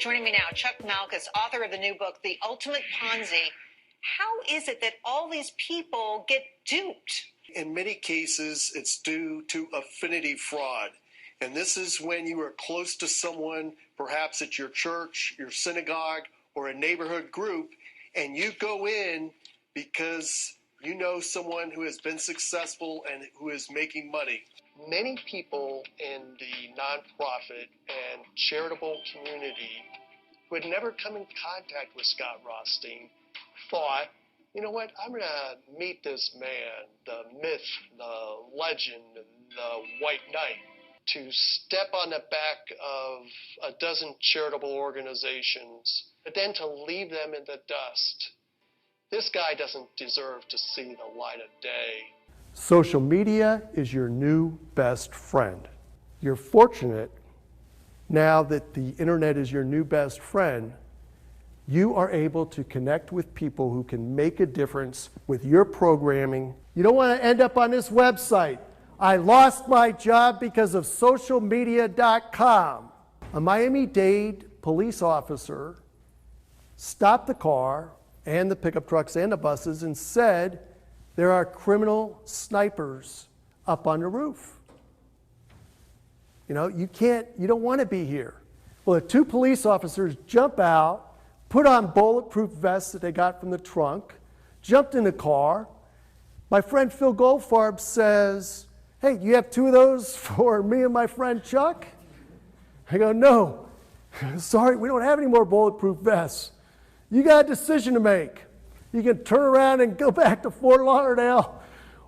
Joining me now, Chuck Malkus, author of the new book, The Ultimate Ponzi. How is it that all these people get duped? In many cases, it's due to affinity fraud. And this is when you are close to someone, perhaps at your church, your synagogue, or a neighborhood group, and you go in because you know someone who has been successful and who is making money. Many people in the nonprofit and charitable community who had never come in contact with Scott Rothstein thought, you know what, I'm going to meet this man, the myth, the legend, the white knight, to step on the back of a dozen charitable organizations, but then to leave them in the dust. This guy doesn't deserve to see the light of day. Social media is your new best friend. You're fortunate now that the internet is your new best friend. You are able to connect with people who can make a difference with your programming. You don't want to end up on this website. I lost my job because of socialmedia.com. A Miami-Dade police officer stopped the car and the pickup trucks and the buses and said, there are criminal snipers up on the roof. You know, you don't want to be here. Well, the two police officers jump out, put on bulletproof vests that they got from the trunk, jumped in the car. My friend Phil Goldfarb says, hey, you have two of those for me and my friend Chuck? I go, no, sorry, we don't have any more bulletproof vests. You got a decision to make. You can turn around and go back to Fort Lauderdale,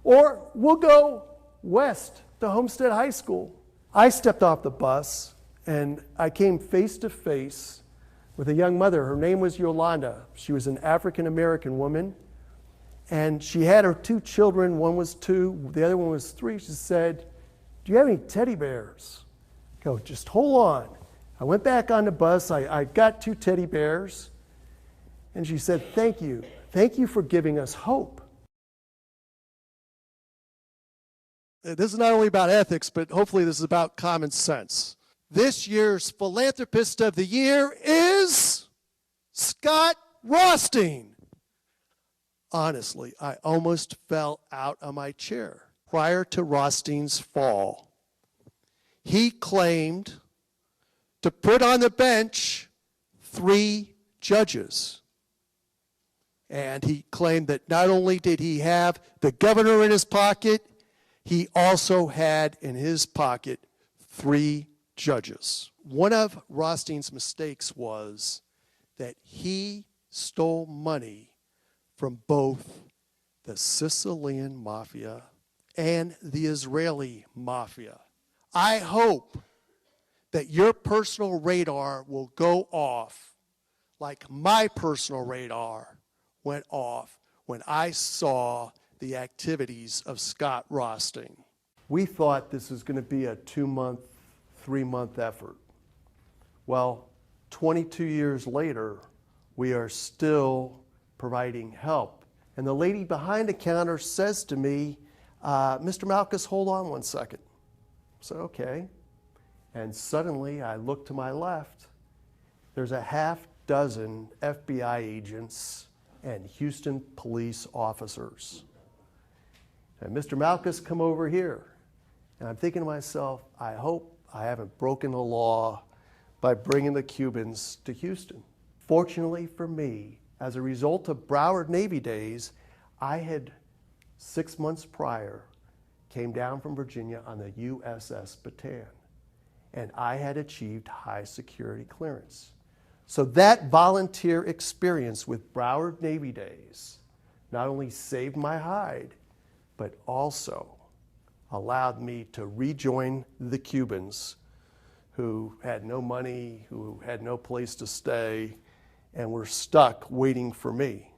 or we'll go west to Homestead High School. I stepped off the bus and I came face to face with a young mother. Her name was Yolanda. She was an African-American woman, and she had her two children. One was 2, the other one was 3. She said, do you have any teddy bears? I go, just hold on. I went back on the bus. I got 2 teddy bears. And she said, thank you. Thank you for giving us hope. This is not only about ethics, but hopefully this is about common sense. This year's Philanthropist of the Year is Scott Rothstein. Honestly, I almost fell out of my chair. Prior to Rothstein's fall, he claimed to put on the bench 3 judges. And he claimed that not only did he have the governor in his pocket, he also had in his pocket 3 judges. One of Rothstein's mistakes was that he stole money from both the Sicilian mafia and the Israeli mafia. I hope that your personal radar will go off like my personal radar went off when I saw the activities of Scott Rothstein. We thought this was going to be a 2-month, 3-month effort. Well, 22 years later, we are still providing help. And the lady behind the counter says to me, Mr. Malkus, hold on one second. I said, okay. And suddenly I look to my left. There's a half dozen FBI agents and Houston police officers. And Mr. Malkus, come over here. And I'm thinking to myself, I hope I haven't broken the law by bringing the Cubans to Houston. Fortunately for me, as a result of Broward Navy days, I had 6 months prior came down from Virginia on the USS Bataan, and I had achieved high security clearance. So that volunteer experience with Broward Navy days not only saved my hide, but also allowed me to rejoin the Cubans who had no money, who had no place to stay, and were stuck waiting for me.